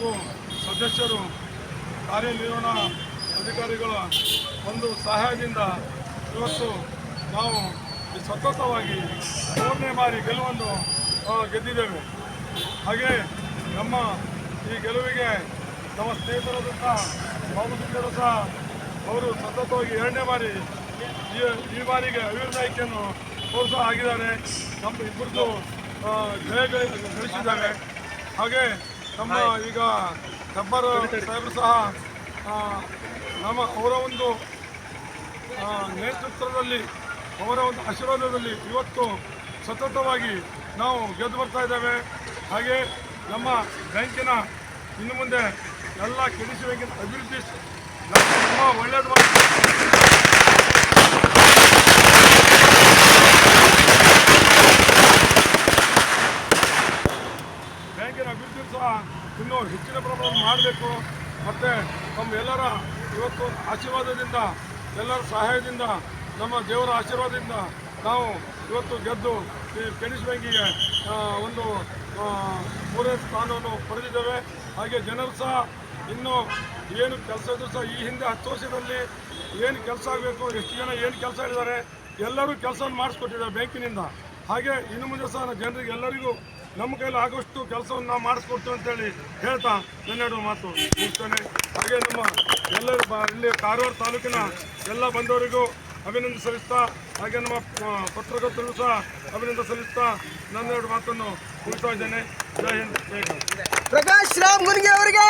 ಹಾಗೂ ಸದಸ್ಯರು ಕಾರ್ಯನಿರ್ವಹಣಾ ಅಧಿಕಾರಿಗಳ ಒಂದು ಸಹಾಯದಿಂದ ಇವತ್ತು ನಾವು ಸತತವಾಗಿ 3ನೇ ಬಾರಿ ಗೆಲುವನ್ನು ಗೆದ್ದಿದ್ದೇವೆ. ಹಾಗೆ ನಮ್ಮ ಈ ಗೆಲುವಿಗೆ ನಮ್ಮ ಸ್ನೇಹಿತರಾದಂಥ ಬಾಬು ಸಿಂಗರು ಸಹ ಅವರು ಸತತವಾಗಿ 2ನೇ ಬಾರಿ ಈ ಬಾರಿಗೆ ಅಭಿವೃದ್ಧಿ ಆಯ್ಕೆಯನ್ನು ಪ್ರೋತ್ಸಾಹ ಆಗಿದ್ದಾರೆ. ನಮ್ಮ ಇಬ್ಬರದ್ದು ಜಯ ಗಳಿಸಿದ್ದಾರೆ. ಹಾಗೆ ನಮ್ಮ ಈಗ ಗಬ್ಬರ್ ಸಾಹೇಬರು ಸಹ ಅವರ ಒಂದು ನೇತೃತ್ವದಲ್ಲಿ ಅವರ ಒಂದು ಆಶೀರ್ವಾದದಲ್ಲಿ ಇವತ್ತು ಸತತವಾಗಿ ನಾವು ಗೆದ್ದು ಬರ್ತಾ ಇದ್ದೇವೆ. ಹಾಗೆ ನಮ್ಮ ಬ್ಯಾಂಕಿನ ಇನ್ನು ಮುಂದೆ ಎಲ್ಲ ಕೆಡಿಸಿ ಬ್ಯಾಂಕಿನ ಅಭಿವೃದ್ಧಿ ತುಂಬ ಒಳ್ಳೆಯದು ಬ್ಯಾಂಕಿನ ಅಭಿವೃದ್ಧಿ ಸಹ ಇನ್ನೂ ಹೆಚ್ಚಿನ ಪ್ರಮಾಣ ಮಾಡಬೇಕು. ಮತ್ತು ನಮ್ಮ ಎಲ್ಲರ ಇವತ್ತು ಆಶೀರ್ವಾದದಿಂದ ಎಲ್ಲರ ಸಹಾಯದಿಂದ ನಮ್ಮ ದೇವರ ಆಶೀರ್ವಾದದಿಂದ ನಾವು ಇವತ್ತು ಗೆದ್ದು ಈ ಕೆಡಿಸ್ ಬ್ಯಾಂಕಿಗೆ ಒಂದು 3ನೇ ಸ್ಥಾನವನ್ನು ಪಡೆದಿದ್ದೇವೆ. ಹಾಗೆ ಜನರು ಸಹ ಇನ್ನೂ ಏನು ಕೆಲಸ ಇದ್ರೂ ಸಹ ಈ ಹಿಂದೆ 10 ವರ್ಷದಲ್ಲಿ ಏನು ಕೆಲಸ ಆಗಬೇಕು, ಎಷ್ಟು ಜನ ಏನು ಕೆಲಸ ಹೇಳಿದ್ದಾರೆ ಎಲ್ಲರೂ ಕೆಲಸವನ್ನು ಮಾಡಿಸ್ಕೊಟ್ಟಿದ್ದಾರೆ ಬ್ಯಾಂಕಿನಿಂದ. ಹಾಗೆ ಇನ್ನು ಮುಂದೆ ಸಹ ಜನರಿಗೆ ಎಲ್ಲರಿಗೂ ನಮ್ಮ ಕೈಲಿ ಆಗೋಷ್ಟು ಕೆಲಸವನ್ನು ನಾವು ಮಾಡಿಸ್ಕೊಡ್ತೀವಿ ಅಂತೇಳಿ ಹೇಳ್ತಾ ನನ್ನೆರಡು ಮಾತು ಮುಗಿಸ್ತೇನೆ. ಹಾಗೆ ನಮ್ಮ ಎಲ್ಲರೂ ಇಲ್ಲಿ ಕಾರವಾರ ತಾಲೂಕಿನ ಎಲ್ಲ ಬಂದವರಿಗೂ ಅಭಿನಂದನೆ ಸಲ್ಲಿಸ್ತಾ, ಹಾಗೆ ನಮ್ಮ ಪತ್ರಕರ್ತರಿಗೂ ಸಹ ಅಭಿನಂದನೆ ಸಲ್ಲಿಸ್ತಾ ನನ್ನೆರಡು ಮಾತನ್ನು ಮುಗಿಸ್ತಾ ಇದ್ದೇನೆ. ಜೈ ಹಿಂದ್, ಜೈ ಭಾರತ್. ಪ್ರಕಾಶ್ ರಾಮ್ ಮುನ್ಗೆ ಅವರಿಗೆ